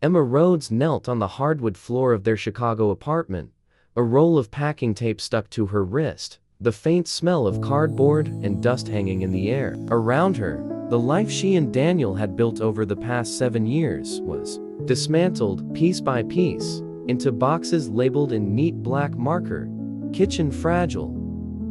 Emma Rhodes knelt on the hardwood floor of their Chicago apartment, a roll of packing tape stuck to her wrist, the faint smell of cardboard and dust hanging in the air. Around her, the life she and Daniel had built over the past 7 years was dismantled, piece by piece, into boxes labeled in neat black marker. Kitchen fragile.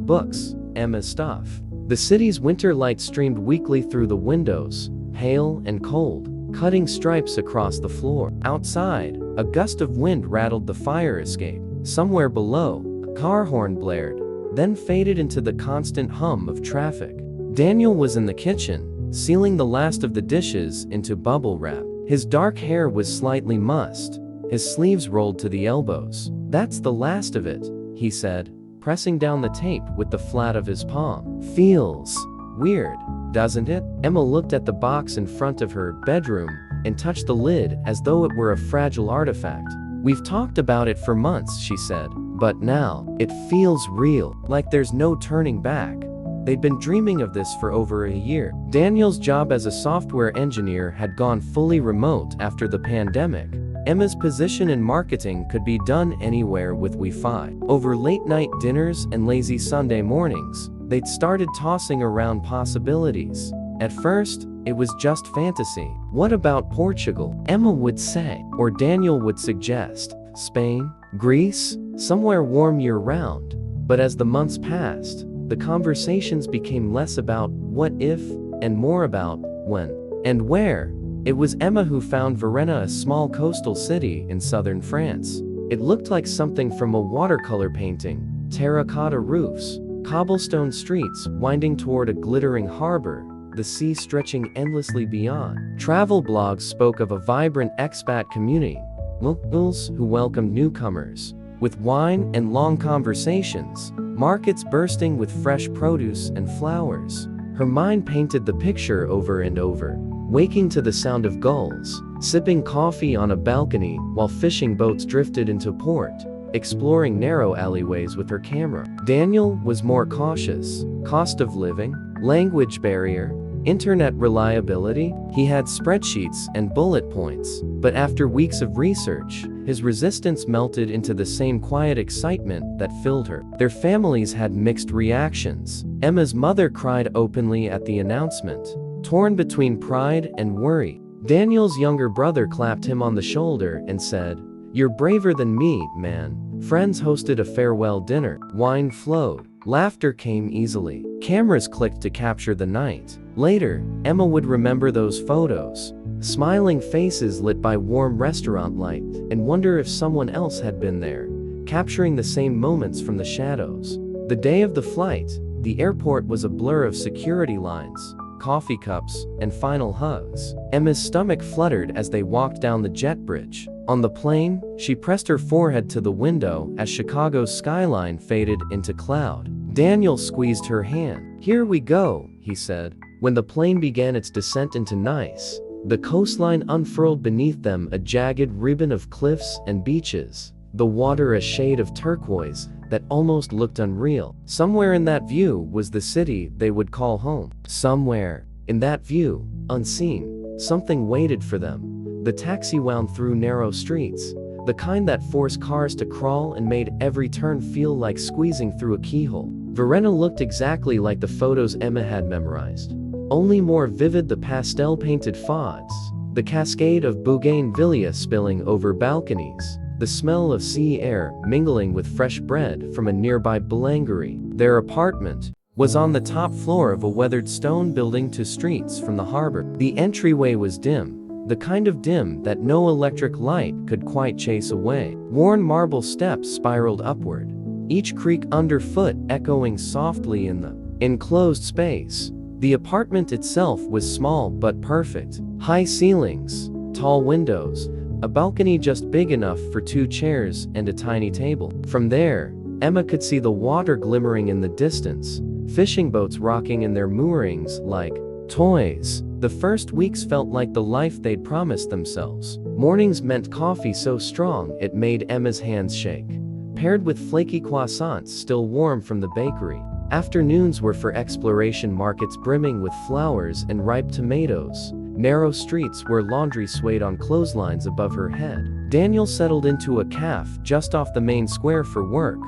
Books, Emma's stuff. The city's winter light streamed weakly through the windows, pale and cold, cutting stripes across the floor. Outside, a gust of wind rattled the fire escape. Somewhere below, a car horn blared, then faded into the constant hum of traffic. Daniel was in the kitchen, sealing the last of the dishes into bubble wrap. His dark hair was slightly mussed, his sleeves rolled to the elbows. "That's the last of it," he said, pressing down the tape with the flat of his palm. "Feels weird, doesn't it?" Emma looked at the box in front of her bedroom and touched the lid as though it were a fragile artifact. "We've talked about it for months," she said, "but now, it feels real, like there's no turning back." They'd been dreaming of this for over a year. Daniel's job as a software engineer had gone fully remote after the pandemic. Emma's position in marketing could be done anywhere with Wi-Fi. Over late-night dinners and lazy Sunday mornings, they'd started tossing around possibilities. At first, it was just fantasy. "What about Portugal?" Emma would say, or Daniel would suggest. "Spain? Greece? Somewhere warm year-round." But as the months passed, the conversations became less about what if and more about when and where. It was Emma who found Varennes, a small coastal city in southern France. It looked like something from a watercolor painting: terracotta roofs, cobblestone streets winding toward a glittering harbor, the sea stretching endlessly beyond. Travel blogs spoke of a vibrant expat community, locals who welcomed newcomers with wine and long conversations, markets bursting with fresh produce and flowers. Her mind painted the picture over and over, waking to the sound of gulls, sipping coffee on a balcony while fishing boats drifted into port, exploring narrow alleyways with her camera. Daniel was more cautious. Cost of living, language barrier, internet reliability. He had spreadsheets and bullet points, but after weeks of research, his resistance melted into the same quiet excitement that filled her. Their families had mixed reactions. Emma's mother cried openly at the announcement, torn between pride and worry. Daniel's younger brother clapped him on the shoulder and said, "You're braver than me, man." Friends hosted a farewell dinner. Wine flowed. Laughter came easily. Cameras clicked to capture the night. Later, Emma would remember those photos, smiling faces lit by warm restaurant light, and wonder if someone else had been there, capturing the same moments from the shadows. The day of the flight, the airport was a blur of security lines, coffee cups, and final hugs. Emma's stomach fluttered as they walked down the jet bridge. On the plane, she pressed her forehead to the window as Chicago's skyline faded into cloud. Daniel squeezed her hand. "Here we go," he said. When the plane began its descent into Nice, the coastline unfurled beneath them, a jagged ribbon of cliffs and beaches, the water a shade of turquoise that almost looked unreal. Somewhere in that view was the city they would call home. Somewhere in that view, unseen, something waited for them. The taxi wound through narrow streets, the kind that forced cars to crawl and made every turn feel like squeezing through a keyhole. Varennes looked exactly like the photos Emma had memorized, only more vivid. The pastel-painted facades, the cascade of bougainvillea spilling over balconies, the smell of sea air mingling with fresh bread from a nearby boulangerie. Their apartment was on the top floor of a weathered stone building 2 streets from the harbor. The entryway was dim, the kind of dim that no electric light could quite chase away. Worn marble steps spiraled upward, each creak underfoot echoing softly in the enclosed space. The apartment itself was small but perfect. High ceilings, tall windows, a balcony just big enough for 2 chairs and a tiny table. From there, Emma could see the water glimmering in the distance, fishing boats rocking in their moorings like toys. The first weeks felt like the life they'd promised themselves. Mornings meant coffee so strong it made Emma's hands shake, paired with flaky croissants still warm from the bakery. Afternoons were for exploration, markets brimming with flowers and ripe tomatoes, narrow streets where laundry swayed on clotheslines above her head. Daniel settled into a cafe just off the main square for work,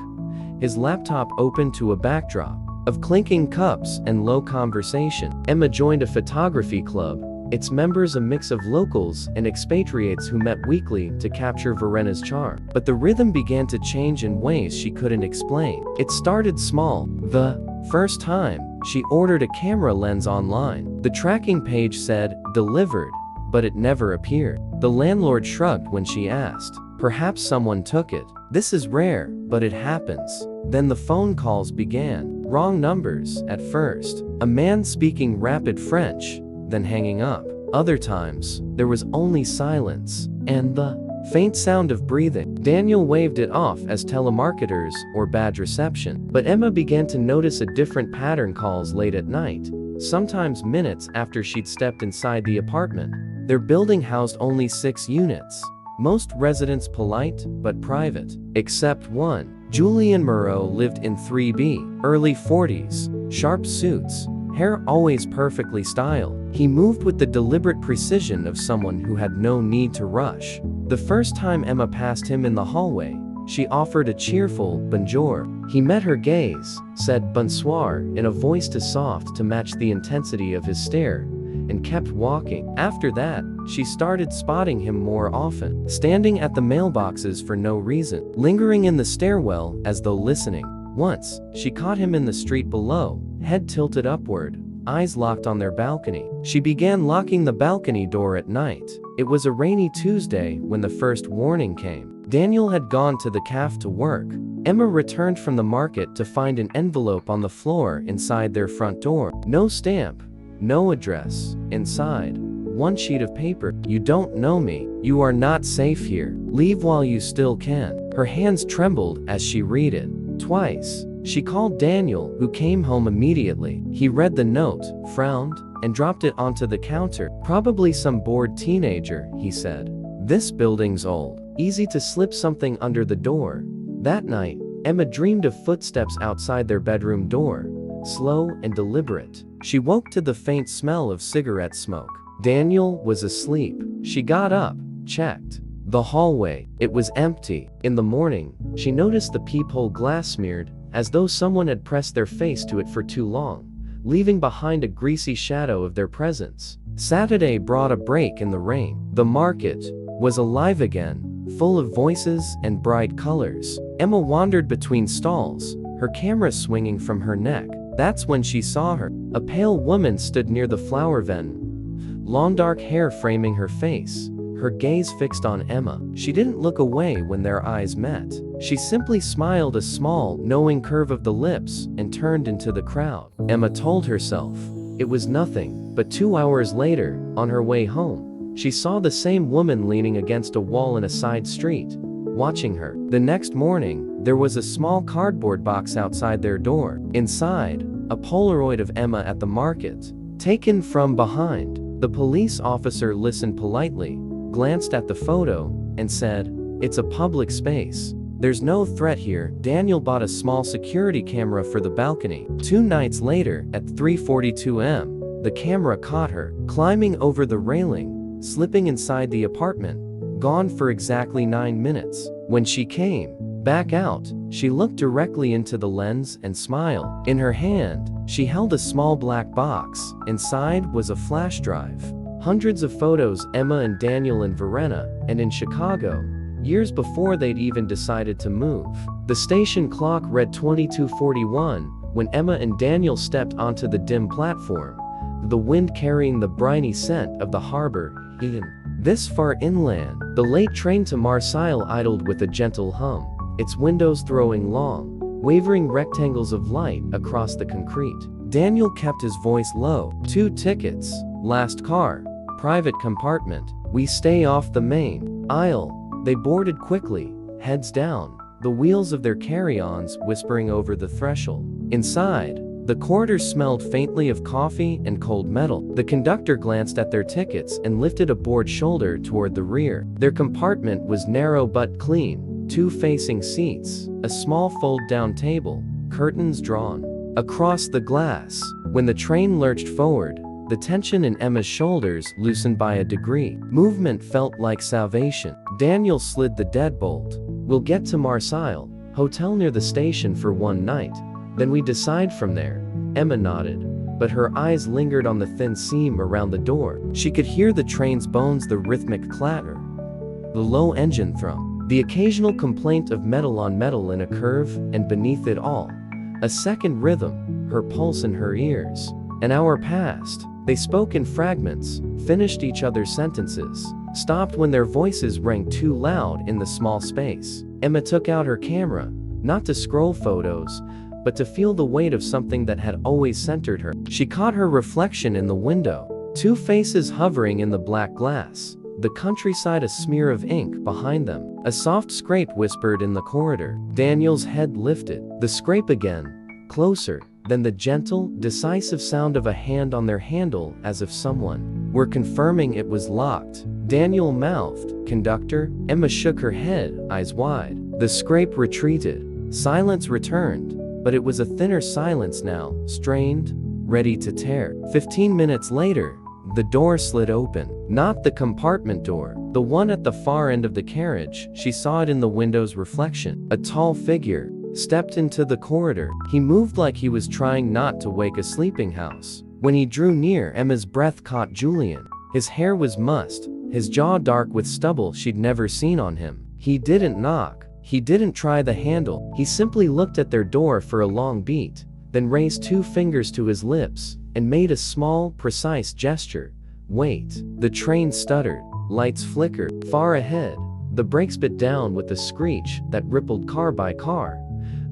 his laptop open to a backdrop of clinking cups and low conversation. Emma joined a photography club, its members a mix of locals and expatriates who met weekly to capture Verena's charm. But the rhythm began to change in ways she couldn't explain. It started small. The first time she ordered a camera lens online, the tracking page said, "Delivered," but it never appeared. The landlord shrugged when she asked. Perhaps someone took it. This is rare, but it happens. Then the phone calls began. Wrong numbers at first. A man speaking rapid French, then hanging up. Other times, there was only silence and the faint sound of breathing. Daniel waved it off as telemarketers or bad reception. But Emma began to notice a different pattern: calls late at night, sometimes minutes after she'd stepped inside the apartment. Their building housed only 6 units. Most residents polite, but private. Except one. Julian Moreau lived in 3B, early 40s, sharp suits, hair always perfectly styled. He moved with the deliberate precision of someone who had no need to rush. The first time Emma passed him in the hallway, she offered a cheerful bonjour. He met her gaze, said bonsoir in a voice too soft to match the intensity of his stare, and kept walking. After that, she started spotting him more often, standing at the mailboxes for no reason, lingering in the stairwell as though listening. Once, she caught him in the street below, head tilted upward, eyes locked on their balcony. She began locking the balcony door at night. It was a rainy Tuesday when the first warning came. Daniel had gone to the cafe to work. Emma returned from the market to find an envelope on the floor inside their front door. No stamp, no address. Inside, one sheet of paper. "You don't know me. You are not safe here. Leave while you still can." Her hands trembled as she read it. Twice, she called Daniel, who came home immediately. He read the note, frowned, and dropped it onto the counter. "Probably some bored teenager," he said. "This building's old. Easy to slip something under the door." That night, Emma dreamed of footsteps outside their bedroom door, slow and deliberate. She woke to the faint smell of cigarette smoke. Daniel was asleep. She got up, checked the hallway. It was empty. In the morning, she noticed the peephole glass smeared, as though someone had pressed their face to it for too long, leaving behind a greasy shadow of their presence. Saturday brought a break in the rain. The market was alive again, full of voices and bright colors. Emma wandered between stalls, her camera swinging from her neck. That's when she saw her. A pale woman stood near the flower vent, long dark hair framing her face, her gaze fixed on Emma. She didn't look away when their eyes met. She simply smiled, a small, knowing curve of the lips, and turned into the crowd. Emma told herself it was nothing, but 2 hours later, on her way home, she saw the same woman leaning against a wall in a side street, watching her. The next morning, there was a small cardboard box outside their door. Inside, a Polaroid of Emma at the market, taken from behind. The police officer listened politely, glanced at the photo, and said, "It's a public space. There's no threat here." Daniel bought a small security camera for the balcony. 2 nights later, at 3:42 am, the camera caught her, climbing over the railing, slipping inside the apartment, gone for exactly 9 minutes. When she came back out, she looked directly into the lens and smiled. In her hand, she held a small black box. Inside was a flash drive. Hundreds of photos, Emma and Daniel in Verena, and in Chicago, years before they'd even decided to move. The station clock read 22:41 when Emma and Daniel stepped onto the dim platform, the wind carrying the briny scent of the harbor. This far inland, the late train to Marseille idled with a gentle hum, its windows throwing long, wavering rectangles of light across the concrete. Daniel kept his voice low. 2 tickets, last car, private compartment. We stay off the main aisle. They boarded quickly, heads down, the wheels of their carry-ons whispering over the threshold. Inside, the corridor smelled faintly of coffee and cold metal. The conductor glanced at their tickets and lifted a bored shoulder toward the rear. Their compartment was narrow but clean, 2 facing seats, a small fold-down table, curtains drawn across the glass. When the train lurched forward, The tension in Emma's shoulders loosened by a degree. Movement felt like salvation. Daniel slid the deadbolt. "We'll get to Marseille Hotel near the station for one night. Then we decide from there." Emma nodded, but her eyes lingered on the thin seam around the door. She could hear the train's bones, the rhythmic clatter, the low engine thrum, the occasional complaint of metal on metal in a curve, and beneath it all, a second rhythm, her pulse in her ears. An hour passed. They spoke in fragments, finished each other's sentences, stopped when their voices rang too loud in the small space. Emma took out her camera, not to scroll photos, but to feel the weight of something that had always centered her. She caught her reflection in the window, two faces hovering in the black glass, the countryside a smear of ink behind them. A soft scrape whispered in the corridor. Daniel's head lifted. The scrape again, closer, then the gentle, decisive sound of a hand on their handle, as if someone were confirming it was locked. Daniel mouthed, "Conductor?" Emma shook her head, eyes wide. The scrape retreated. Silence returned, but it was a thinner silence now, strained, ready to tear. 15 minutes later, the door slid open. Not the compartment door, the one at the far end of the carriage. She saw it in the window's reflection. A tall figure stepped into the corridor. He moved like he was trying not to wake a sleeping house. When he drew near, Emma's breath caught Julian. His hair was mussed, his jaw dark with stubble she'd never seen on him. He didn't knock. He didn't try the handle. He simply looked at their door for a long beat, then raised two fingers to his lips and made a small, precise gesture. "Wait." The train stuttered. Lights flickered. Far ahead, the brakes bit down with a screech that rippled car by car,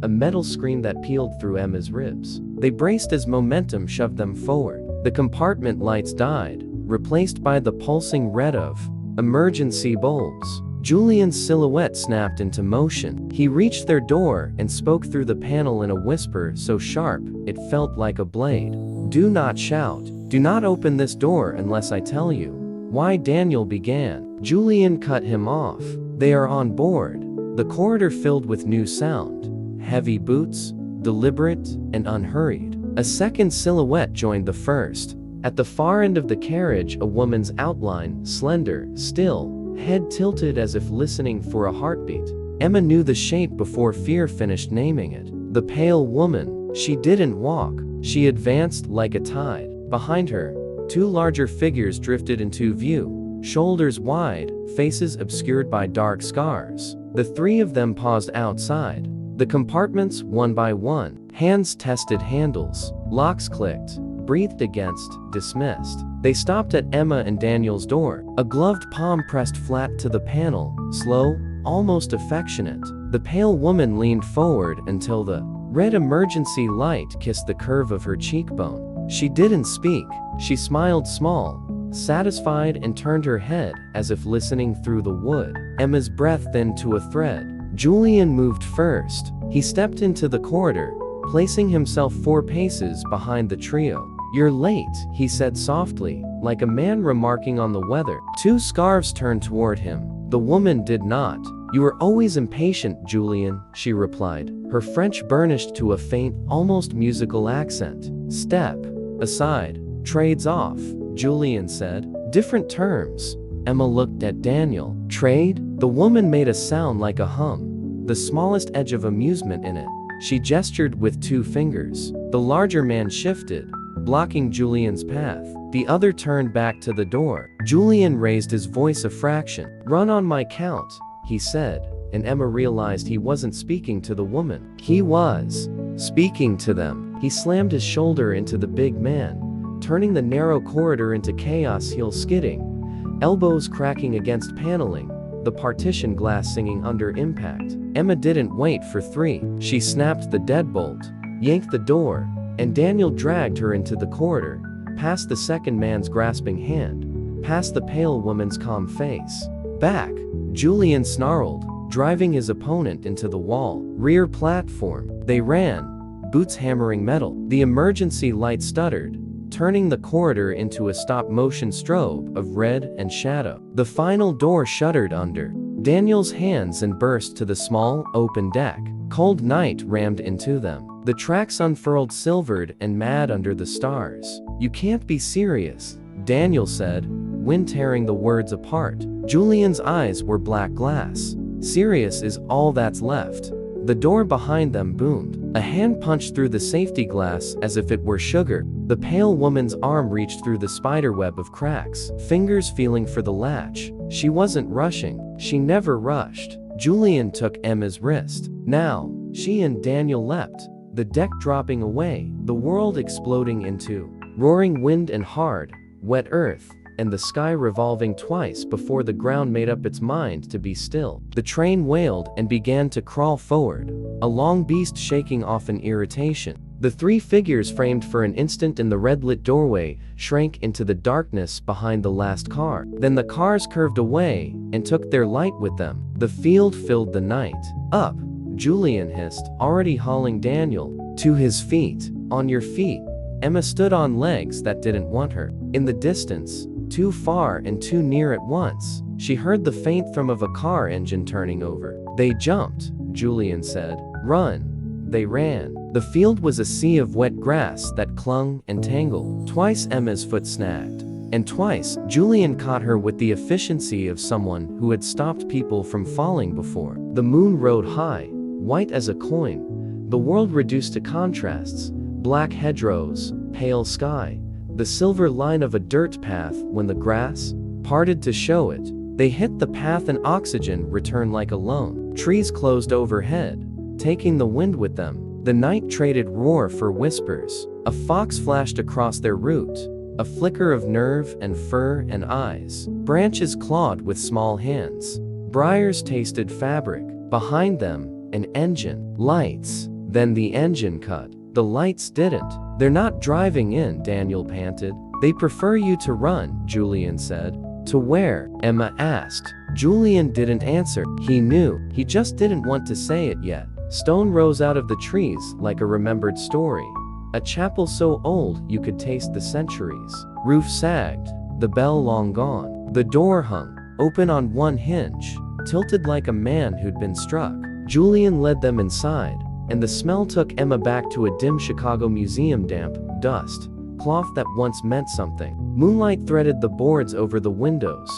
a metal scream that peeled through Emma's ribs. They braced as momentum shoved them forward. The compartment lights died, replaced by the pulsing red of emergency bulbs. Julian's silhouette snapped into motion. He reached their door and spoke through the panel in a whisper so sharp it felt like a blade. "Do not shout. Do not open this door unless I tell you." "Why?" Daniel began. Julian cut him off. "They are on board." The corridor filled with new sound. Heavy boots, deliberate and unhurried. A second silhouette joined the first. At the far end of the carriage, a woman's outline, slender, still, head tilted as if listening for a heartbeat. Emma knew the shape before fear finished naming it. The pale woman. She didn't walk. She advanced like a tide. Behind her, two larger figures drifted into view, shoulders wide, faces obscured by dark scars. The three of them paused outside the compartments one by one. Hands tested handles. Locks clicked. Breathed against, dismissed. They stopped at Emma and Daniel's door. A gloved palm pressed flat to the panel, slow, almost affectionate. The pale woman leaned forward until the red emergency light kissed the curve of her cheekbone. She didn't speak. She smiled small, satisfied, and turned her head as if listening through the wood. Emma's breath thinned to a thread. Julian moved first. He stepped into the corridor, placing himself 4 paces behind the trio. "You're late," he said softly, like a man remarking on the weather. 2 scarves turned toward him. The woman did not. "You were always impatient, Julian," she replied, her French burnished to a faint, almost musical accent. "Step aside. Trades off," Julian said. "Different terms." Emma looked at Daniel. "Trade?" The woman made a sound like a hum, the smallest edge of amusement in it. She gestured with 2 fingers. The larger man shifted, blocking Julian's path. The other turned back to the door. Julian raised his voice a fraction. "Run on my count," he said, and Emma realized he wasn't speaking to the woman. He was speaking to them. He slammed his shoulder into the big man, turning the narrow corridor into chaos, heels skidding, elbows cracking against paneling, the partition glass singing under impact. Emma didn't wait for 3. She snapped the deadbolt, yanked the door, and Daniel dragged her into the corridor, past the second man's grasping hand, past the pale woman's calm face. "Back!" Julian snarled, driving his opponent into the wall. Rear platform. They ran, boots hammering metal. The emergency light stuttered, turning the corridor into a stop-motion strobe of red and shadow. The final door shuddered under Daniel's hands and burst to the small, open deck. Cold night rammed into them. The tracks unfurled silvered and mad under the stars. "You can't be serious," Daniel said, wind tearing the words apart. Julian's eyes were black glass. "Serious is all that's left." The door behind them boomed. A hand punched through the safety glass as if it were sugar. The pale woman's arm reached through the spiderweb of cracks, fingers feeling for the latch. She wasn't rushing. She never rushed. Julian took Emma's wrist. Now, she and Daniel leapt, the deck dropping away, the world exploding into roaring wind and hard, wet earth, and the sky revolving twice before the ground made up its mind to be still. The train wailed and began to crawl forward, a long beast shaking off an irritation. The three figures framed for an instant in the red-lit doorway shrank into the darkness behind the last car. Then the cars curved away and took their light with them. The field filled the night. "Up," Julian hissed, already hauling Daniel to his feet. "On your feet." Emma stood on legs that didn't want her. In the distance, too far and too near at once, she heard the faint thrum of a car engine turning over. "They jumped," Julian said. "Run." They ran. The field was a sea of wet grass that clung and tangled. Twice Emma's foot snagged. And twice, Julian caught her with the efficiency of someone who had stopped people from falling before. The moon rode high, white as a coin. The world reduced to contrasts, black hedgerows, pale sky, the silver line of a dirt path when the grass parted to show it. They hit the path and oxygen returned like a loan. Trees closed overhead, taking the wind with them. The night traded roar for whispers. A fox flashed across their route, a flicker of nerve and fur and eyes. Branches clawed with small hands. Briars tasted fabric. Behind them, an engine. Lights. Then the engine cut. The lights didn't. "They're not driving in," Daniel panted. "They prefer you to run," Julian said. "To where?" Emma asked. Julian didn't answer. He knew. He just didn't want to say it yet. Stone rose out of the trees like a remembered story. A chapel so old you could taste the centuries. Roof sagged, the bell long gone. The door hung, open on one hinge, tilted like a man who'd been struck. Julian led them inside, and the smell took Emma back to a dim Chicago museum. Damp, dust, cloth that once meant something. Moonlight threaded the boards over the windows,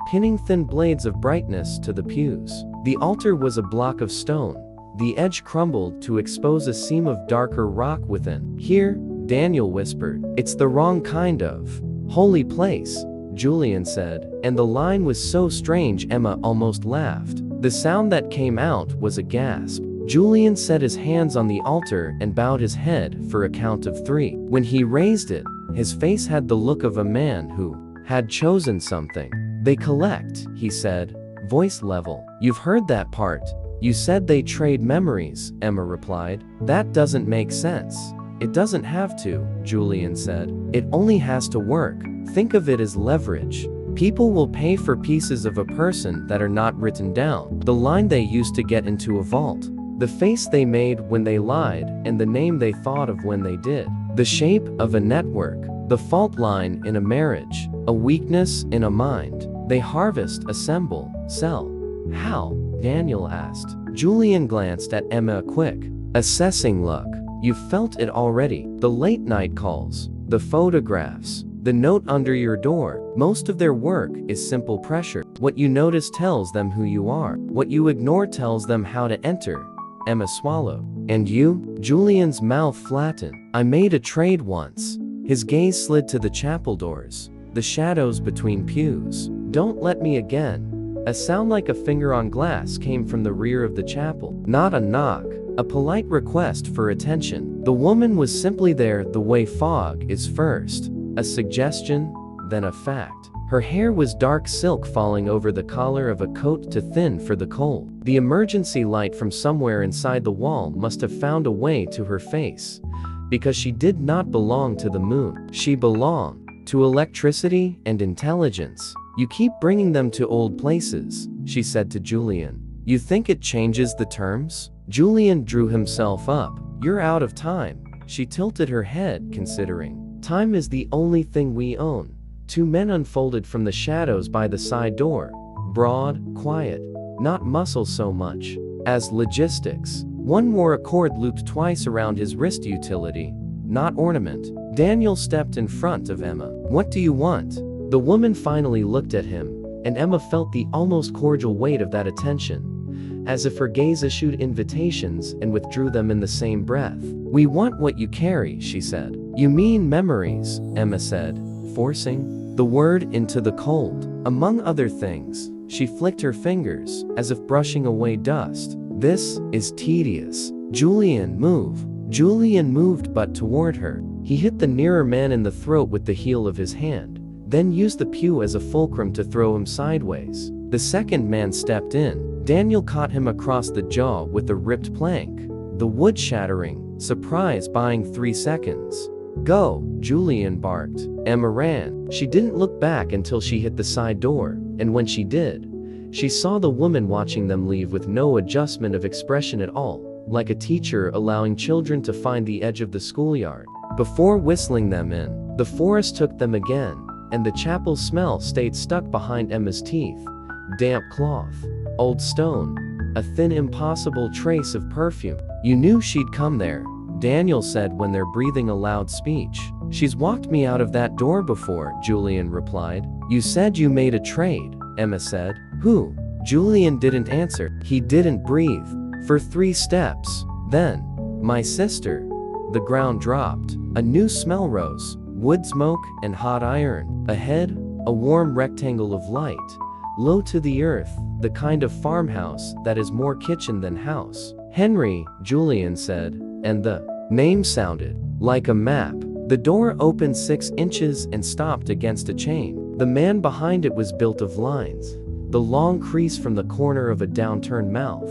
pinning thin blades of brightness to the pews. The altar was a block of stone. The edge crumbled to expose a seam of darker rock within. "Here," Daniel whispered. "It's the wrong kind of holy place," Julian said, and the line was so strange Emma almost laughed. The sound that came out was a gasp. Julian set his hands on the altar and bowed his head for a count of 3. When he raised it, his face had the look of a man who had chosen something. "They collect," he said, voice level. "You've heard that part. You said they trade memories," Emma replied. "That doesn't make sense." "It doesn't have to," Julian said. "It only has to work. Think of it as leverage. People will pay for pieces of a person that are not written down. The line they used to get into a vault. The face they made when they lied, and the name they thought of when they did. The shape of a network. The fault line in a marriage. A weakness in a mind. They harvest, assemble, sell." "How?" Daniel asked. Julian glanced at Emma a quick, assessing look. "You've felt it already. The late night calls, the photographs, the note under your door. Most of their work is simple pressure. What you notice tells them who you are. What you ignore tells them how to enter." Emma swallowed. "And you?" Julian's mouth flattened. "I made a trade once." His gaze slid to the chapel doors, the shadows between pews. "Don't let me again." A sound like a finger on glass came from the rear of the chapel. Not a knock, a polite request for attention. The woman was simply there the way fog is first. A suggestion, then a fact. Her hair was dark silk falling over the collar of a coat too thin for the cold. The emergency light from somewhere inside the wall must have found a way to her face, because she did not belong to the moon. She belonged to electricity and intelligence. "You keep bringing them to old places," she said to Julian. "You think it changes the terms?" Julian drew himself up. "You're out of time." She tilted her head, considering. "Time is the only thing we own." 2 men unfolded from the shadows by the side door, broad, quiet, not muscle so much as logistics. One wore a cord looped twice around his wrist, utility, not ornament. Daniel stepped in front of Emma. "What do you want?" The woman finally looked at him, and Emma felt the almost cordial weight of that attention, as if her gaze issued invitations and withdrew them in the same breath. "We want what you carry," she said. "You mean memories," Emma said, forcing the word into the cold. Among other things, she flicked her fingers, as if brushing away dust. "This is tedious. Julian, move." Julian moved but toward her. He hit the nearer man in the throat with the heel of his hand, then used the pew as a fulcrum to throw him sideways. The second man stepped in. Daniel caught him across the jaw with a ripped plank, the wood shattering, surprise buying 3 seconds. "Go," Julian barked. Emma ran. She didn't look back until she hit the side door, and when she did, she saw the woman watching them leave with no adjustment of expression at all, like a teacher allowing children to find the edge of the schoolyard before whistling them in. The forest took them again, and the chapel smell stayed stuck behind Emma's teeth. Damp cloth, old stone, a thin impossible trace of perfume. "You knew she'd come there," Daniel said when they're breathing a loud speech. "She's walked me out of that door before," Julian replied. "You said you made a trade," Emma said. "Who?" Julian didn't answer. He didn't breathe for 3 steps. Then, "My sister." The ground dropped. A new smell rose, wood smoke and hot iron. Ahead, a warm rectangle of light, low to the earth, the kind of farmhouse that is more kitchen than house. "Henry," Julian said, and the name sounded like a map. The door opened 6 inches and stopped against a chain. The man behind it was built of lines, the long crease from the corner of a downturned mouth,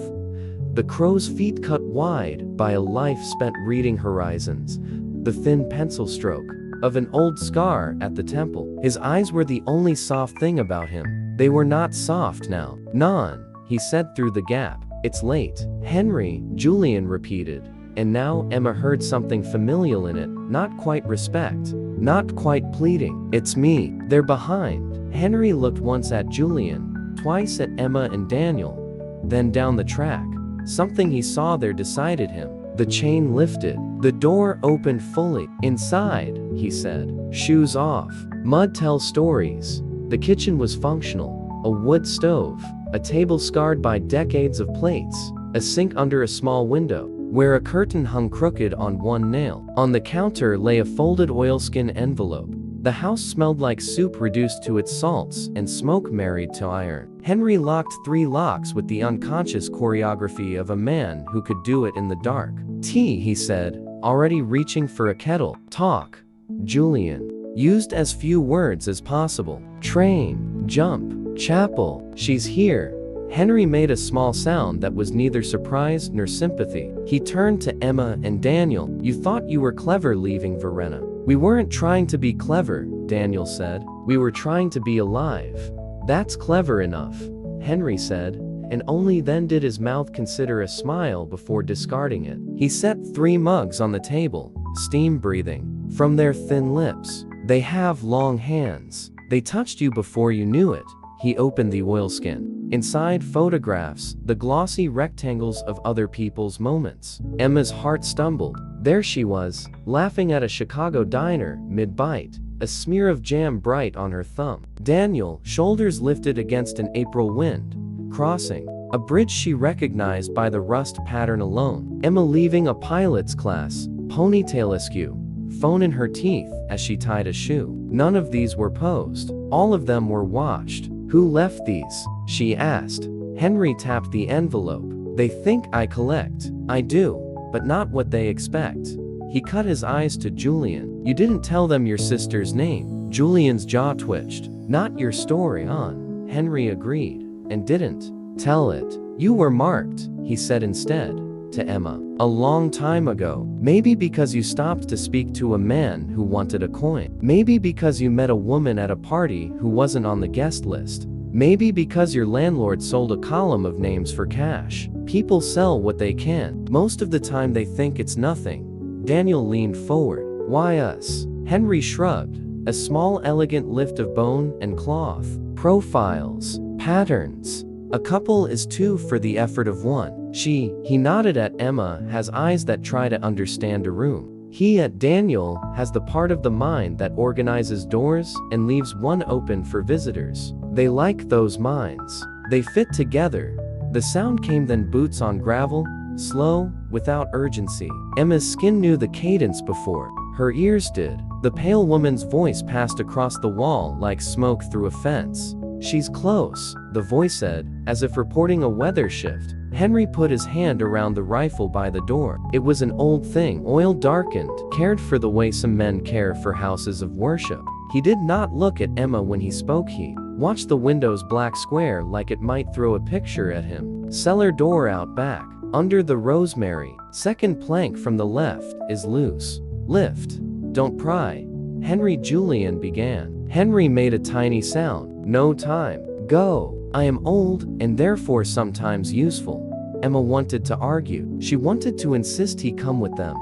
the crow's feet cut wide by a life spent reading horizons, the thin pencil stroke of an old scar at the temple. His eyes were the only soft thing about him. They were not soft now. "Non," he said through the gap. "It's late." "Henry," Julian repeated, and now Emma heard something familial in it, not quite respect, not quite pleading. "It's me." They're behind. Henry looked once at Julian, twice at Emma and Daniel, then down the track. Something he saw there decided him. The chain lifted. The door opened fully. "Inside," he said. "Shoes off." Mud tells stories. The kitchen was functional. A wood stove, a table scarred by decades of plates, a sink under a small window, where a curtain hung crooked on one nail. On the counter lay a folded oilskin envelope. The house smelled like soup reduced to its salts and smoke married to iron. Henry locked 3 locks with the unconscious choreography of a man who could do it in the dark. "Tea," he said, already reaching for a kettle. "Talk." Julian used as few words as possible. "Train, jump, chapel, she's here." Henry made a small sound that was neither surprise nor sympathy. He turned to Emma and Daniel. "You thought you were clever leaving Verena." "We weren't trying to be clever," Daniel said. "We were trying to be alive." "That's clever enough," Henry said, and only then did his mouth consider a smile before discarding it. He set 3 mugs on the table, steam breathing from their thin lips. "They have long hands. They touched you before you knew it." He opened the oilskin. Inside, photographs, the glossy rectangles of other people's moments. Emma's heart stumbled. There she was, laughing at a Chicago diner, mid-bite, a smear of jam bright on her thumb. Daniel, shoulders lifted against an April wind, crossing a bridge she recognized by the rust pattern alone. Emma leaving a pilot's class, ponytail askew, phone in her teeth as she tied a shoe. None of these were posed. All of them were watched. "Who left these?" she asked. Henry tapped the envelope. "They think I collect." "I do, but not what they expect." He cut his eyes to Julian. "You didn't tell them your sister's name." Julian's jaw twitched. "Not your story, on," Henry agreed, and didn't tell it. "You were marked," he said instead, to Emma. "A long time ago. Maybe because you stopped to speak to a man who wanted a coin. Maybe because you met a woman at a party who wasn't on the guest list. Maybe because your landlord sold a column of names for cash. People sell what they can. Most of the time they think it's nothing." Daniel leaned forward. "Why us?" Henry shrugged. "A small elegant lift of bone and cloth. Profiles. Patterns. A couple is two for the effort of one. He nodded at Emma, has eyes that try to understand a room. He at Daniel has the part of the mind that organizes doors and leaves one open for visitors. They like those minds. They fit together. The sound came, then boots on gravel, slow, without urgency. Emma's skin knew the cadence before her ears did. The pale woman's voice passed across the wall like smoke through a fence. She's close, the voice said, as if reporting a weather shift. Henry put his hand around the rifle by the door. It was an old thing, oil darkened, cared for the way some men care for houses of worship. He did not look at Emma when he spoke. He watched the window's black square like it might throw a picture at him. Cellar door out back, under the rosemary. Second plank from the left is loose. Lift. Don't pry. Henry Julian began. Henry made a tiny sound. No time. Go. I am old, and therefore sometimes useful. Emma wanted to argue. She wanted to insist he come with them,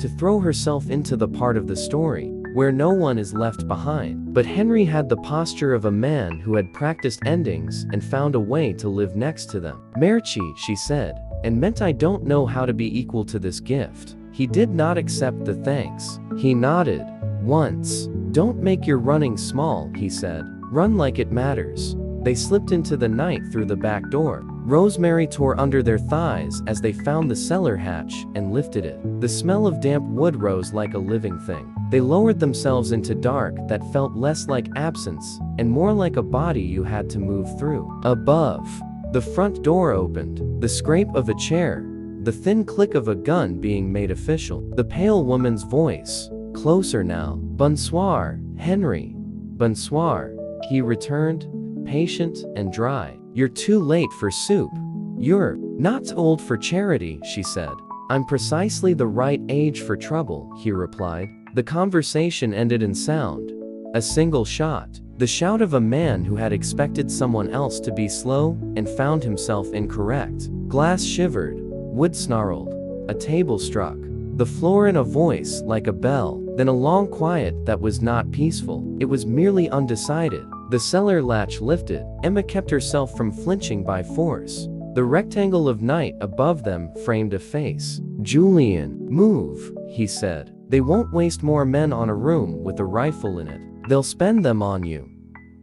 to throw herself into the part of the story where no one is left behind. But Henry had the posture of a man who had practiced endings and found a way to live next to them. Merci, she said, and meant I don't know how to be equal to this gift. He did not accept the thanks. He nodded. Once. Don't make your running small, he said. Run like it matters. They slipped into the night through the back door. Rosemary tore under their thighs as they found the cellar hatch and lifted it. The smell of damp wood rose like a living thing. They lowered themselves into dark that felt less like absence and more like a body you had to move through. Above, the front door opened. The scrape of a chair, the thin click of a gun being made official. The pale woman's voice, closer now. Bonsoir, Henry. Bonsoir. He returned, patient and dry. You're too late for soup. You're not old for charity, she said. I'm precisely the right age for trouble, he replied. The conversation ended in sound. A single shot. The shout of a man who had expected someone else to be slow and found himself incorrect. Glass shivered. Wood snarled. A table struck. The floor in a voice like a bell. Then a long quiet that was not peaceful. It was merely undecided. The cellar latch lifted. Emma kept herself from flinching by force. The rectangle of night above them framed a face. Julian, move, he said. They won't waste more men on a room with a rifle in it. They'll spend them on you.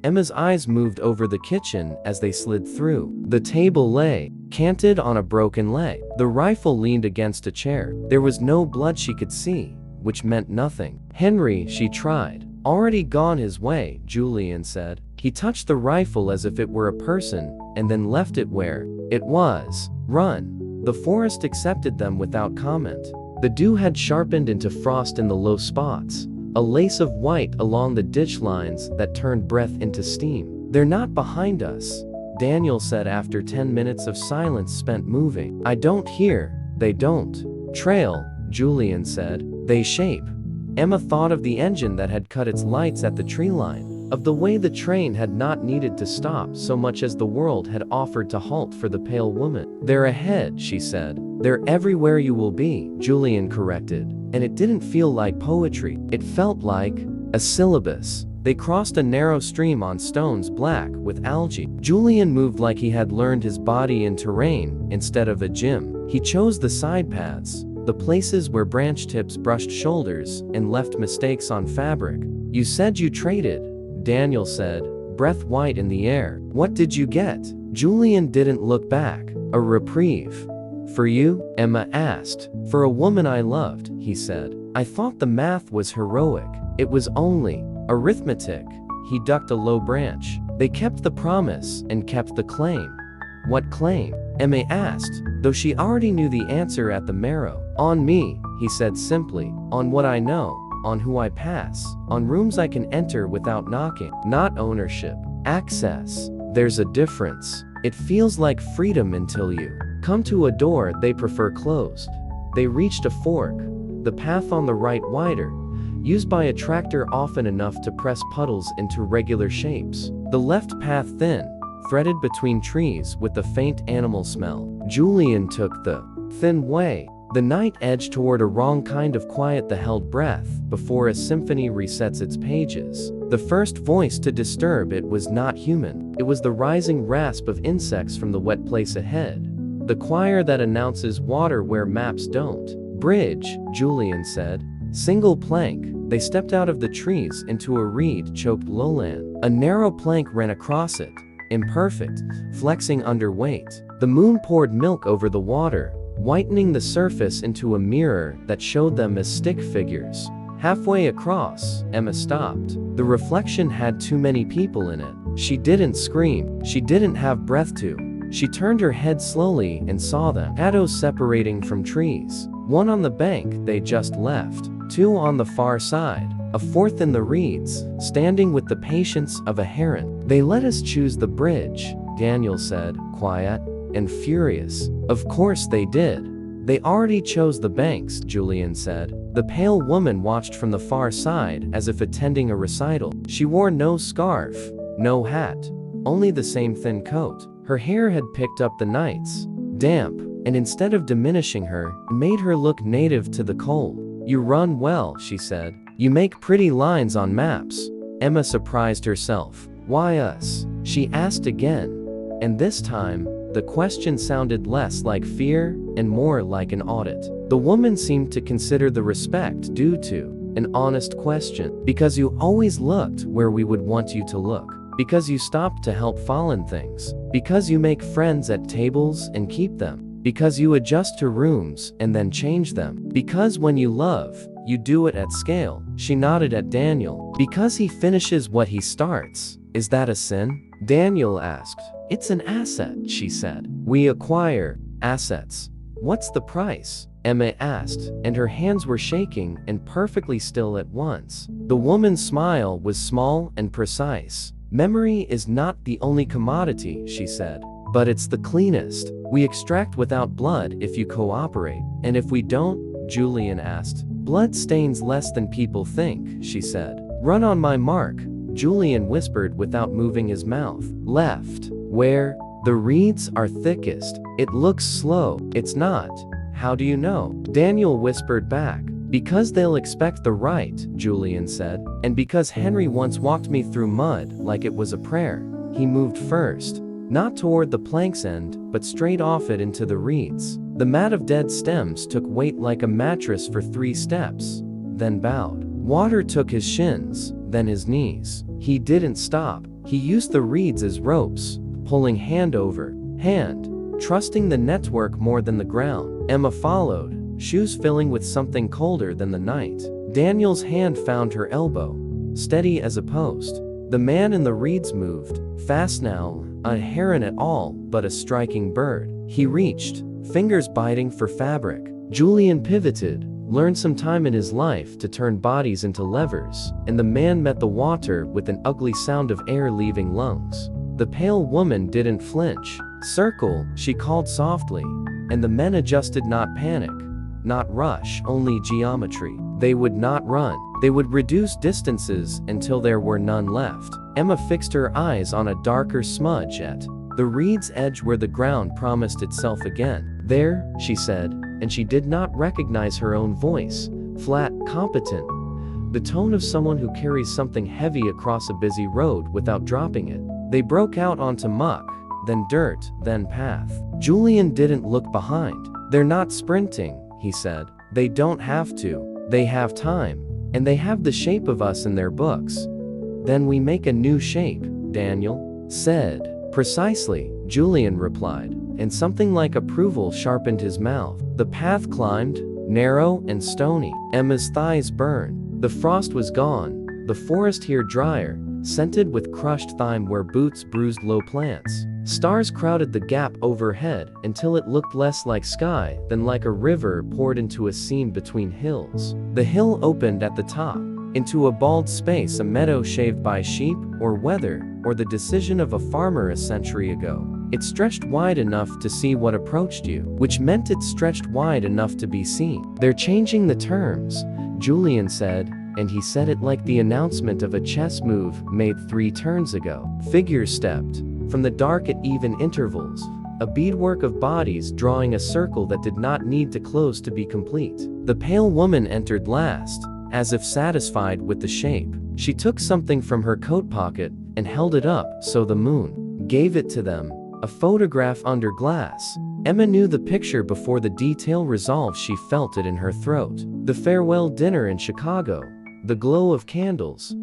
Emma's eyes moved over the kitchen as they slid through. The table lay, canted on a broken leg. The rifle leaned against a chair. There was no blood she could see, which meant nothing. Henry, she tried. Already gone his way, Julian said. He touched the rifle as if it were a person, and then left it where it was. Run. The forest accepted them without comment. The dew had sharpened into frost in the low spots, a lace of white along the ditch lines that turned breath into steam. They're not behind us, Daniel said after 10 minutes of silence spent moving. I don't hear. They don't trail, Julian said. They shape. Emma thought of the engine that had cut its lights at the tree line, of the way the train had not needed to stop so much as the world had offered to halt for the pale woman. They're ahead, she said. They're everywhere you will be, Julian corrected, and it didn't feel like poetry. It felt like a syllabus. They crossed a narrow stream on stones black with algae. Julian moved like he had learned his body in terrain instead of a gym. He chose the side paths, the places where branch tips brushed shoulders and left mistakes on fabric. You said you traded, Daniel said, breath white in the air. What did you get? Julian didn't look back. A reprieve. For you? Emma asked. For a woman I loved, he said. I thought the math was heroic. It was only arithmetic. He ducked a low branch. They kept the promise and kept the claim. What claim? Emma asked, though she already knew the answer at the marrow. On me, he said simply. On what I know. On who I pass. On rooms I can enter without knocking. Not ownership. Access. There's a difference. It feels like freedom until you come to a door they prefer closed. They reached a fork. The path on the right wider, used by a tractor often enough to press puddles into regular shapes. The left path thin, threaded between trees with the faint animal smell. Julian took the thin way. The night edged toward a wrong kind of quiet, the held breath, before a symphony resets its pages. The first voice to disturb it was not human. It was the rising rasp of insects from the wet place ahead. The choir that announces water where maps don't. Bridge, Julian said. Single plank. They stepped out of the trees into a reed-choked lowland. A narrow plank ran across it, imperfect, flexing under weight. The moon poured milk over the water, whitening the surface into a mirror that showed them as stick figures. Halfway across, Emma stopped. The reflection had too many people in it. She didn't scream. She didn't have breath to. She turned her head slowly and saw them. Shadows separating from trees. One on the bank they just left. Two on the far side. A fourth in the reeds, standing with the patience of a heron. They let us choose the bridge, Daniel said, quiet and furious. Of course they did. They already chose the banks, Julian said. The pale woman watched from the far side as if attending a recital. She wore no scarf, no hat, only the same thin coat. Her hair had picked up the night's damp, and instead of diminishing her, it made her look native to the cold. You run well, she said. You make pretty lines on maps. Emma surprised herself. Why us? She asked again. And this time, the question sounded less like fear and more like an audit. The woman seemed to consider the respect due to an honest question. Because you always looked where we would want you to look. Because you stopped to help fallen things. Because you make friends at tables and keep them. Because you adjust to rooms and then change them. Because when you love, you do it at scale. She nodded at Daniel. Because he finishes what he starts. Is that a sin? Daniel asked. It's an asset, she said. We acquire assets. What's the price? Emma asked, and her hands were shaking and perfectly still at once. The woman's smile was small and precise. Memory is not the only commodity, she said, but it's the cleanest. We extract without blood if you cooperate. And if we don't? Julian asked. Blood stains less than people think, she said. Run on my mark, Julian whispered without moving his mouth. Left. Where? The reeds are thickest. It looks slow. It's not. How do you know? Daniel whispered back. Because they'll expect the right, Julian said. And because Henry once walked me through mud like it was a prayer. He moved first. Not toward the plank's end, but straight off it into the reeds. The mat of dead stems took weight like a mattress for 3 steps, then bowed. Water took his shins, then his knees. He didn't stop. He used the reeds as ropes, pulling hand over hand, trusting the network more than the ground. Emma followed, shoes filling with something colder than the night. Daniel's hand found her elbow, steady as a post. The man in the reeds moved, fast now, a heron at all, but a striking bird. He reached, fingers biting for fabric. Julian pivoted, learned some time in his life to turn bodies into levers, and the man met the water with an ugly sound of air leaving lungs. The pale woman didn't flinch. Circle, she called softly, and the men adjusted, not panic, not rush, only geometry. They would not run. They would reduce distances until there were none left. Emma fixed her eyes on a darker smudge at the reed's edge where the ground promised itself again. There, she said, and she did not recognize her own voice, flat, competent, the tone of someone who carries something heavy across a busy road without dropping it. They broke out onto muck, then dirt, then path. Julian didn't look behind. They're not sprinting, he said. They don't have to. They have time. And they have the shape of us in their books. Then we make a new shape, Daniel said. Precisely, Julian replied, and something like approval sharpened his mouth. The path climbed, narrow and stony. Emma's thighs burned. The frost was gone, the forest here drier, scented with crushed thyme where boots bruised low plants. Stars crowded the gap overhead until it looked less like sky than like a river poured into a seam between hills. The hill opened at the top, into a bald space, a meadow shaved by sheep, or weather, or the decision of a farmer a century ago. It stretched wide enough to see what approached you, which meant it stretched wide enough to be seen. They're changing the terms, Julian said, and he said it like the announcement of a chess move made 3 turns ago. Figures stepped from the dark at even intervals, a beadwork of bodies drawing a circle that did not need to close to be complete. The pale woman entered last, as if satisfied with the shape. She took something from her coat pocket and held it up so the moon gave it to them, a photograph under glass. Emma knew the picture before the detail resolved. She felt it in her throat. The farewell dinner in Chicago, the glow of candles,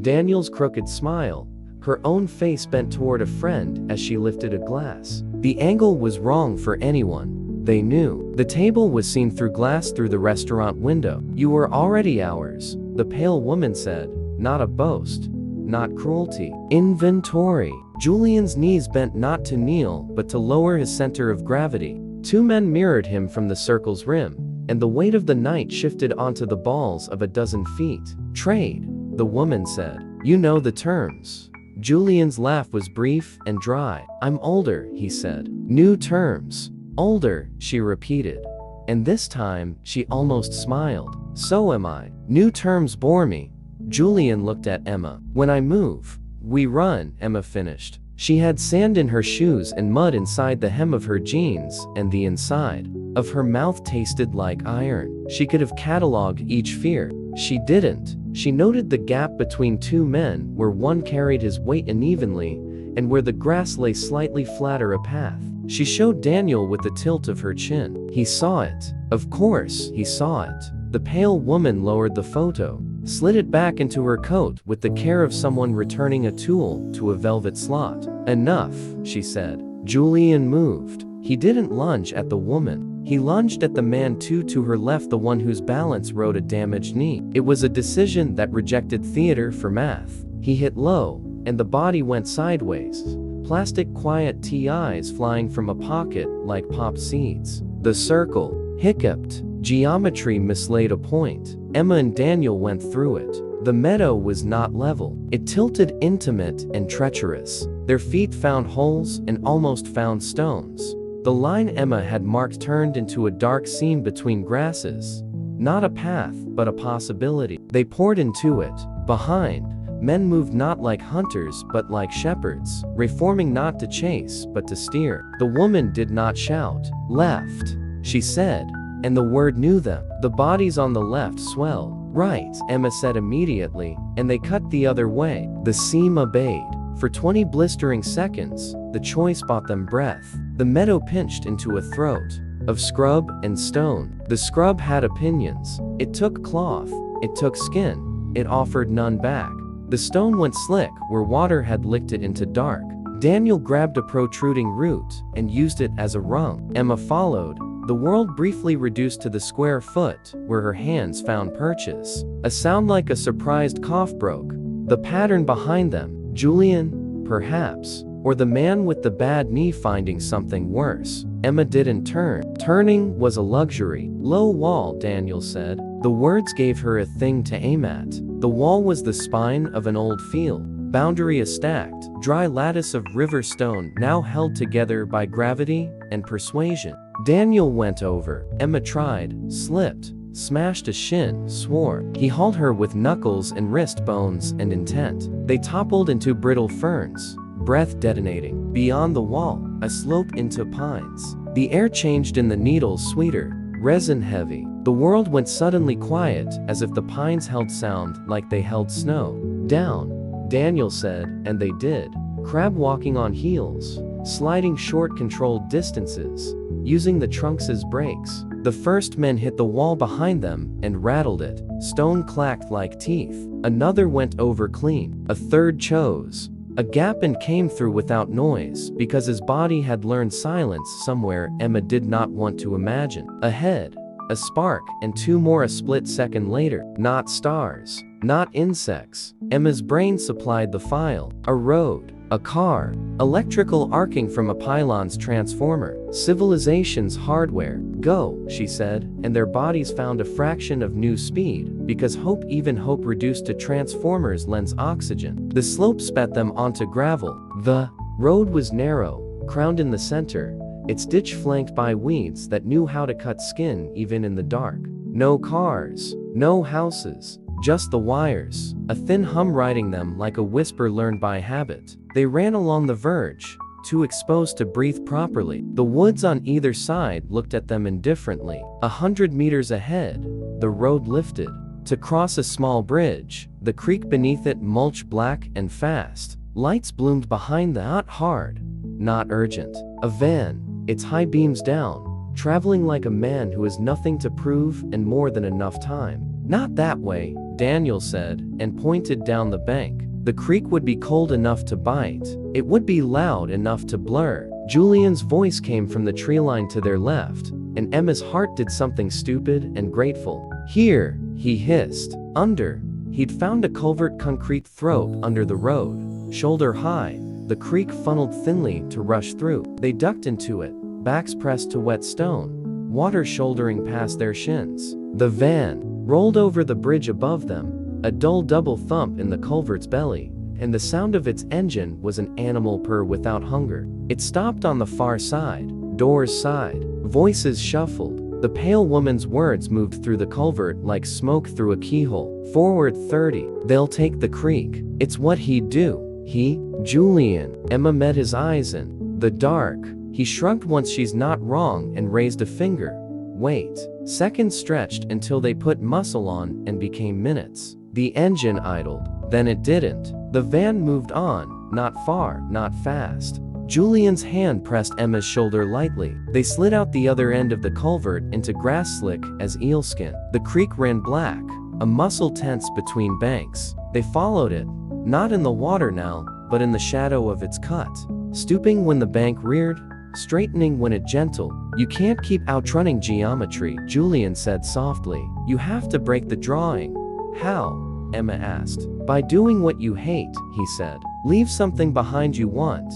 Daniel's crooked smile, her own face bent toward a friend as she lifted a glass. The angle was wrong for anyone, they knew. The table was seen through glass through the restaurant window. You were already ours, the pale woman said, not a boast, not cruelty. Inventory. Julian's knees bent not to kneel but to lower his center of gravity. Two men mirrored him from the circle's rim, and the weight of the night shifted onto the balls of a dozen feet. Trade, the woman said. You know the terms. Julian's laugh was brief and dry. I'm older, he said. New terms. Older, she repeated. And this time, she almost smiled. So am I. New terms bore me. Julian looked at Emma. When I move, we run, Emma finished. She had sand in her shoes and mud inside the hem of her jeans, and the inside of her mouth tasted like iron. She could have cataloged each fear. She didn't. She noted the gap between two men, where one carried his weight unevenly, and where the grass lay slightly flatter a path. She showed Daniel with the tilt of her chin. He saw it. Of course, he saw it. The pale woman lowered the photo, slid it back into her coat with the care of someone returning a tool to a velvet slot. Enough, she said. Julian moved. He didn't lunge at the woman. He lunged at the man to her left, the one whose balance rode a damaged knee. It was a decision that rejected theater for math. He hit low, and the body went sideways. Plastic quiet TIs flying from a pocket like popped seeds. The circle hiccuped. Geometry mislaid a point. Emma and Daniel went through it. The meadow was not level. It tilted, intimate and treacherous. Their feet found holes and almost found stones. The line Emma had marked turned into a dark seam between grasses. Not a path, but a possibility. They poured into it. Behind, men moved not like hunters but like shepherds, reforming not to chase but to steer. The woman did not shout. Left, she said, and the word knew them. The bodies on the left swelled. Right, Emma said immediately, and they cut the other way. The seam obeyed. For 20 blistering seconds, the choice bought them breath. The meadow pinched into a throat of scrub and stone. The scrub had opinions. It took cloth. It took skin. It offered none back. The stone went slick where water had licked it into dark. Daniel grabbed a protruding root and used it as a rung. Emma followed. The world briefly reduced to the square foot, where her hands found perches. A sound like a surprised cough broke the pattern behind them. Julian, perhaps, or the man with the bad knee finding something worse. Emma didn't turn. Turning was a luxury. Low wall, Daniel said. The words gave her a thing to aim at. The wall was the spine of an old field. Boundary a stacked, dry lattice of river stone now held together by gravity and persuasion. Daniel went over. Emma tried, slipped, smashed a shin, swore. He hauled her with knuckles and wrist bones and intent. They toppled into brittle ferns, breath detonating. Beyond the wall, a slope into pines. The air changed in the needles sweeter, resin heavy. The world went suddenly quiet, as if the pines held sound like they held snow. Down, Daniel said, and they did. Crab walking on heels, sliding short controlled distances, using the trunks as brakes. The first men hit the wall behind them and rattled it. Stone clacked like teeth. Another went over clean. A third chose a gap and came through without noise because his body had learned silence somewhere Emma did not want to imagine. Ahead, a spark, and two more a split second later. Not stars, not insects. Emma's brain supplied the file. A road, a car, electrical arcing from a pylon's transformer. Civilization's hardware. Go, she said, and their bodies found a fraction of new speed, because hope, even hope reduced to transformers, lends oxygen. The slope spat them onto gravel. The road was narrow, crowned in the center, its ditch flanked by weeds that knew how to cut skin even in the dark. No cars, no houses, just the wires, a thin hum riding them like a whisper learned by habit. They ran along the verge, too exposed to breathe properly. The woods on either side looked at them indifferently. 100 meters ahead, the road lifted. To cross a small bridge, the creek beneath it mulched black and fast. Lights bloomed behind the not hard, not urgent. A van, its high beams down, traveling like a man who has nothing to prove and more than enough time. Not that way, Daniel said, and pointed down the bank. The creek would be cold enough to bite. It would be loud enough to blur. Julian's voice came from the tree line to their left, and Emma's heart did something stupid and grateful. Here, he hissed. Under. He'd found a culvert concrete throat under the road. Shoulder high, the creek funneled thinly to rush through. They ducked into it, backs pressed to wet stone, water shouldering past their shins. The van rolled over the bridge above them, a dull double thump in the culvert's belly, and the sound of its engine was an animal purr without hunger. It stopped on the far side. Doors sighed. Voices shuffled. The pale woman's words moved through the culvert like smoke through a keyhole. Forward 30. They'll take the creek. It's what he'd do. He? Julian. Emma met his eyes in the dark. He shrugged once. She's not wrong, and raised a finger. Wait. Seconds stretched until they put muscle on and became minutes. The engine idled. Then it didn't. The van moved on, not far, not fast. Julian's hand pressed Emma's shoulder lightly. They slid out the other end of the culvert into grass slick as eelskin. The creek ran black, a muscle tense between banks. They followed it, not in the water now, but in the shadow of its cut. Stooping when the bank reared, straightening when it gentled. You can't keep outrunning geometry, Julian said softly. You have to break the drawing. How? Emma asked. By doing what you hate, he said. Leave something behind you want.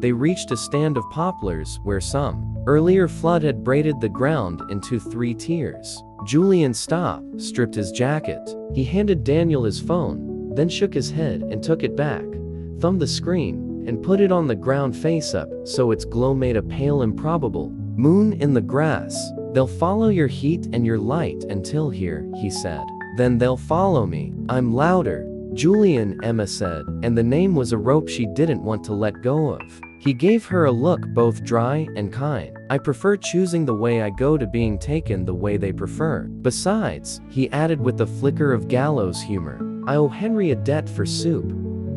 They reached a stand of poplars where some earlier flood had braided the ground into 3 tiers. Julian stopped, stripped his jacket. He handed Daniel his phone, then shook his head and took it back, thumbed the screen, and put it on the ground face up so its glow made a pale improbable moon in the grass. They'll follow your heat and your light until here, he said. Then they'll follow me. I'm louder. Julian, Emma said, and the name was a rope she didn't want to let go of. He gave her a look both dry and kind. I prefer choosing the way I go to being taken the way they prefer. Besides, he added with a flicker of gallows humor, I owe Henry a debt for soup.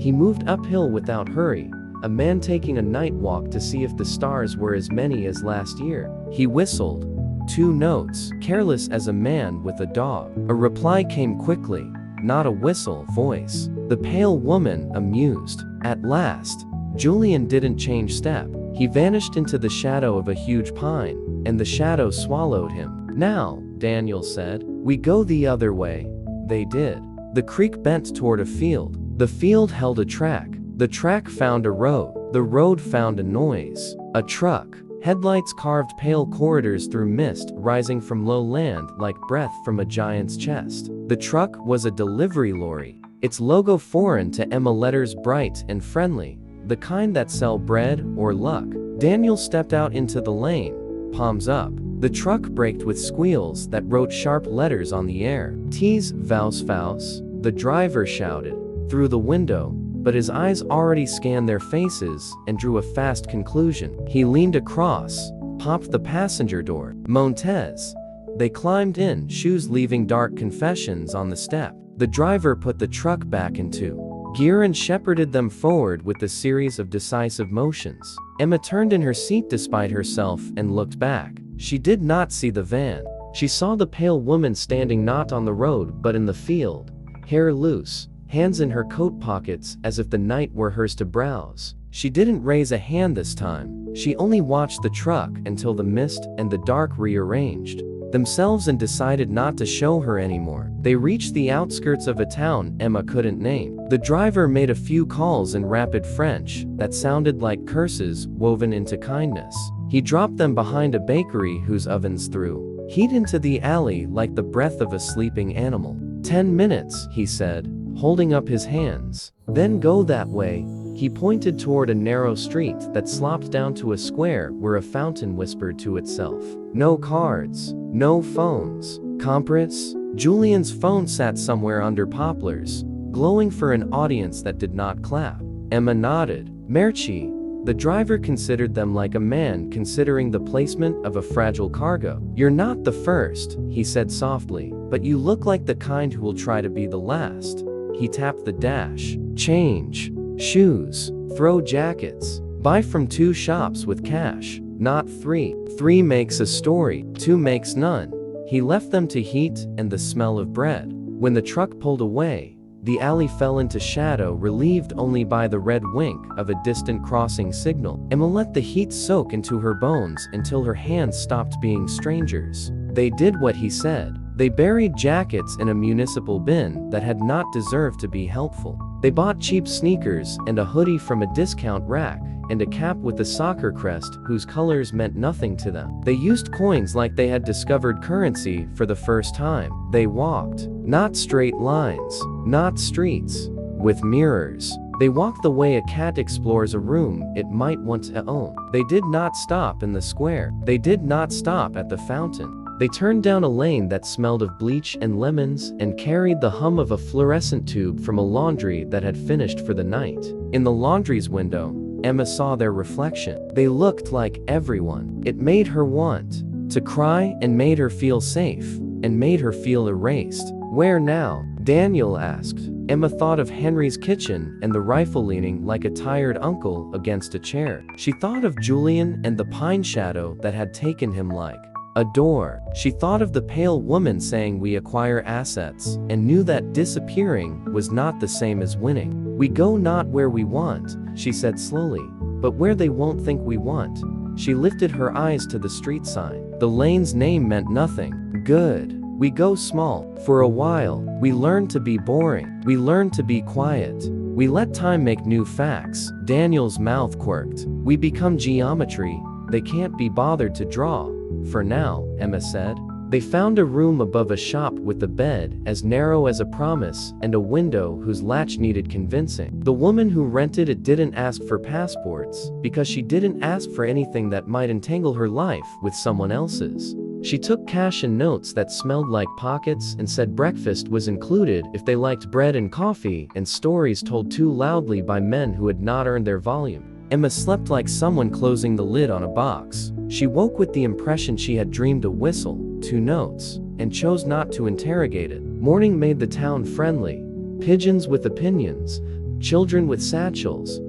He moved uphill without hurry, a man taking a night walk to see if the stars were as many as last year. He whistled 2 notes, careless as a man with a dog. A reply came quickly, not a whistle voice. The pale woman amused. At last, Julian didn't change step. He vanished into the shadow of a huge pine, and the shadow swallowed him. Now, Daniel said, we go the other way. They did. The creek bent toward a field. The field held a track. The track found a road. The road found a noise. A truck. Headlights carved pale corridors through mist rising from low land like breath from a giant's chest. The truck was a delivery lorry. Its logo foreign to Emma, letters bright and friendly, the kind that sell bread or luck. Daniel stepped out into the lane, palms up. The truck braked with squeals that wrote sharp letters on the air. Tease, Vaus Faus, the driver shouted through the window, but his eyes already scanned their faces and drew a fast conclusion. He leaned across, popped the passenger door. Montez. They climbed in, shoes leaving dark confessions on the step. The driver put the truck back into gear and shepherded them forward with a series of decisive motions. Emma turned in her seat despite herself and looked back. She did not see the van. She saw the pale woman standing not on the road but in the field, hair loose, hands in her coat pockets as if the night were hers to browse. She didn't raise a hand this time. She only watched the truck until the mist and the dark rearranged themselves and decided not to show her anymore. They reached the outskirts of a town Emma couldn't name. The driver made a few calls in rapid French that sounded like curses woven into kindness. He dropped them behind a bakery whose ovens threw heat into the alley like the breath of a sleeping animal. 10 minutes, he said, holding up his hands. Then go that way. He pointed toward a narrow street that slopped down to a square where a fountain whispered to itself. No cards, no phones. Compris? Julian's phone sat somewhere under poplars, glowing for an audience that did not clap. Emma nodded. Merci. The driver considered them like a man considering the placement of a fragile cargo. "You're not the first," he said softly, "but you look like the kind who will try to be the last." He tapped the dash. "Change. Shoes. Throw jackets. Buy from 2 shops with cash, not 3. 3 makes a story, 2 makes none." He left them to heat and the smell of bread. When the truck pulled away, the alley fell into shadow, relieved only by the red wink of a distant crossing signal. Emma let the heat soak into her bones until her hands stopped being strangers. They did what he said. They buried jackets in a municipal bin that had not deserved to be helpful. They bought cheap sneakers and a hoodie from a discount rack, and a cap with a soccer crest whose colors meant nothing to them. They used coins like they had discovered currency for the first time. They walked, not straight lines, not streets, with mirrors. They walked the way a cat explores a room it might want to own. They did not stop in the square. They did not stop at the fountain. They turned down a lane that smelled of bleach and lemons and carried the hum of a fluorescent tube from a laundry that had finished for the night. In the laundry's window, Emma saw their reflection. They looked like everyone. It made her want to cry and made her feel safe and made her feel erased. "Where now?" Daniel asked. Emma thought of Henry's kitchen and the rifle leaning like a tired uncle against a chair. She thought of Julian and the pine shadow that had taken him like a door. She thought of the pale woman saying we acquire assets and knew that disappearing was not the same as winning. "We go not where we want," she said slowly, "but where they won't think we want." She lifted her eyes to the street sign. The lane's name meant nothing. Good. We go small. For a while, we learn to be boring. We learn to be quiet. We let time make new facts. Daniel's mouth quirked. We become geometry they can't be bothered to draw. "For now," Emma said. They found a room above a shop with a bed as narrow as a promise and a window whose latch needed convincing. The woman who rented it didn't ask for passports because she didn't ask for anything that might entangle her life with someone else's. She took cash and notes that smelled like pockets and said breakfast was included if they liked bread and coffee and stories told too loudly by men who had not earned their volume. Emma slept like someone closing the lid on a box. She woke with the impression she had dreamed a whistle, 2 notes, and chose not to interrogate it. Morning made the town friendly. Pigeons with opinions, children with satchels,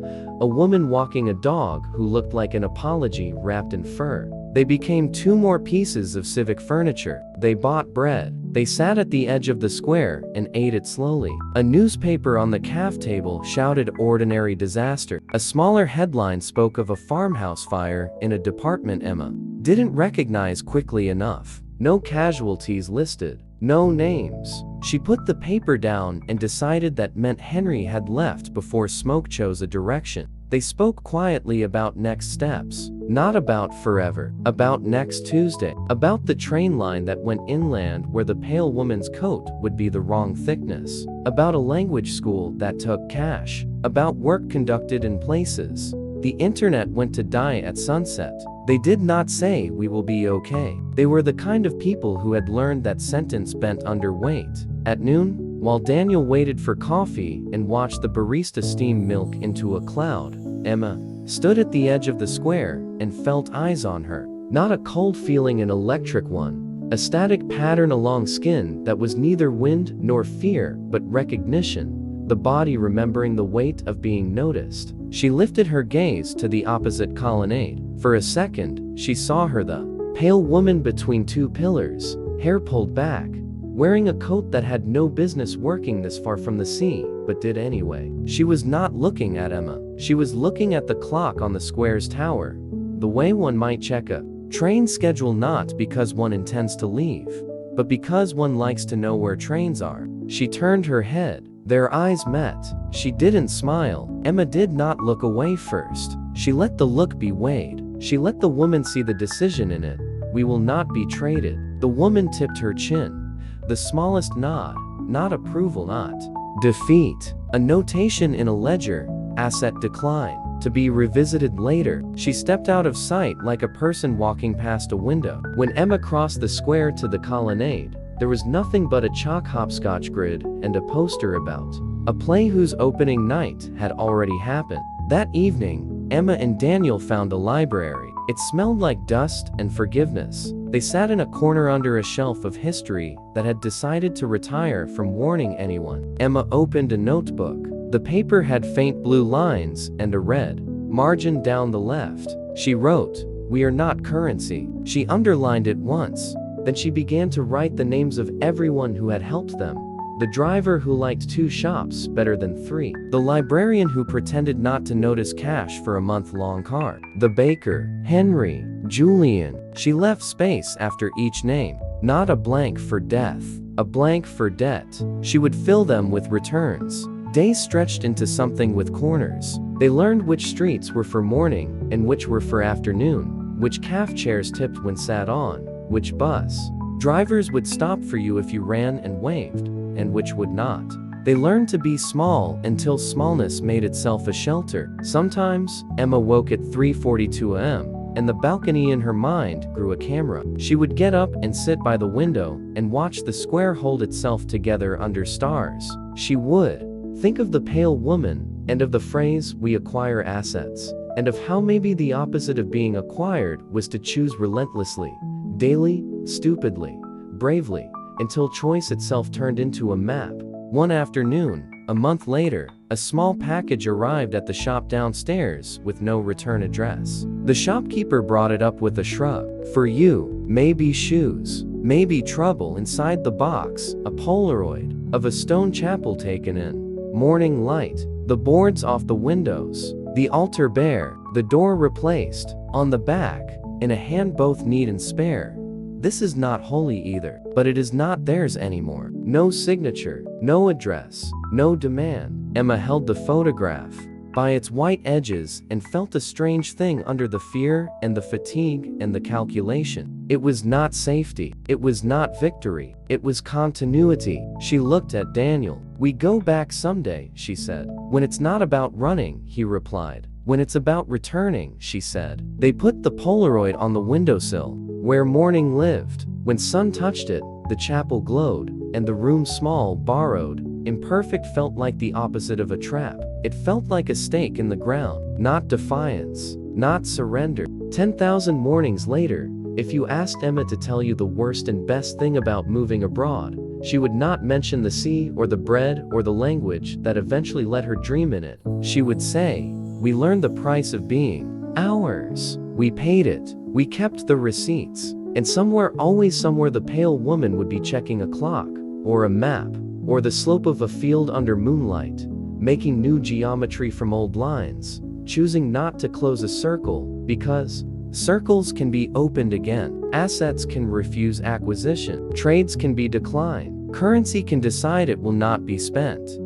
a woman walking a dog who looked like an apology wrapped in fur. They became 2 more pieces of civic furniture. They bought bread. They sat at the edge of the square and ate it slowly. A newspaper on the caf table shouted ordinary disaster. A smaller headline spoke of a farmhouse fire in a department Emma didn't recognize quickly enough. No casualties listed. No names. She put the paper down and decided that meant Henry had left before smoke chose a direction. They spoke quietly about next steps. Not about forever. About next Tuesday. About the train line that went inland where the pale woman's coat would be the wrong thickness. About a language school that took cash. About work conducted in places. The internet went to die at sunset. They did not say we will be okay. They were the kind of people who had learned that sentence bent underweight. At noon, while Daniel waited for coffee and watched the barista steam milk into a cloud, Emma stood at the edge of the square and felt eyes on her. Not a cold feeling, an electric one. A static pattern along skin that was neither wind nor fear, but recognition. The body remembering the weight of being noticed. She lifted her gaze to the opposite colonnade. For a second, she saw her, the pale woman between 2 pillars, hair pulled back, wearing a coat that had no business working this far from the sea, but did anyway. She was not looking at Emma. She was looking at the clock on the square's tower, the way one might check a train schedule, not because one intends to leave, but because one likes to know where trains are. She turned her head. Their eyes met. She didn't smile. Emma did not look away first. She let the look be weighed. She let the woman see the decision in it. We will not be traded. The woman tipped her chin. The smallest nod. Not approval, not defeat. A notation in a ledger. Asset decline. To be revisited later. She stepped out of sight like a person walking past a window. When Emma crossed the square to the colonnade, there was nothing but a chalk hopscotch grid and a poster about a play whose opening night had already happened. That evening, Emma and Daniel found a library. It smelled like dust and forgiveness. They sat in a corner under a shelf of history that had decided to retire from warning anyone. Emma opened a notebook. The paper had faint blue lines and a red margin down the left. She wrote, "We are not currency." She underlined it once. Then she began to write the names of everyone who had helped them. The driver who liked 2 shops better than 3. The librarian who pretended not to notice cash for a month-long card. The baker, Henry, Julian. She left space after each name. Not a blank for death, a blank for debt. She would fill them with returns. Days stretched into something with corners. They learned which streets were for morning and which were for afternoon, which calf chairs tipped when sat on, which bus drivers would stop for you if you ran and waved, and which would not. They learned to be small until smallness made itself a shelter. Sometimes, Emma woke at 3:42 a.m., and the balcony in her mind grew a camera. She would get up and sit by the window and watch the square hold itself together under stars. She would think of the pale woman, and of the phrase, "we acquire assets," and of how maybe the opposite of being acquired was to choose relentlessly, daily, stupidly, bravely, until choice itself turned into a map. One afternoon, a month later, a small package arrived at the shop downstairs with no return address. The shopkeeper brought it up with a shrug. "For you, maybe shoes, maybe trouble." Inside the box, a Polaroid of a stone chapel taken in morning light, the boards off the windows, the altar bare, the door replaced. On the back, in a hand both neat and spare, "This is not holy either, but it is not theirs anymore." No signature, no address, no demand. Emma held the photograph by its white edges and felt a strange thing under the fear and the fatigue and the calculation. It was not safety. It was not victory. It was continuity. She looked at Daniel. "We go back someday," she said. "When it's not about running," he replied. "When it's about returning," she said. They put the Polaroid on the windowsill, where morning lived. When sun touched it, the chapel glowed, and the room small, borrowed, imperfect felt like the opposite of a trap. It felt like a stake in the ground, not defiance, not surrender. 10,000 mornings later, if you asked Emma to tell you the worst and best thing about moving abroad, she would not mention the sea or the bread or the language that eventually let her dream in it. She would say, "We learned the price of being ours. We paid it. We kept the receipts." And somewhere, always somewhere, the pale woman would be checking a clock, or a map, or the slope of a field under moonlight, making new geometry from old lines, choosing not to close a circle, because circles can be opened again. Assets can refuse acquisition. Trades can be declined. Currency can decide it will not be spent.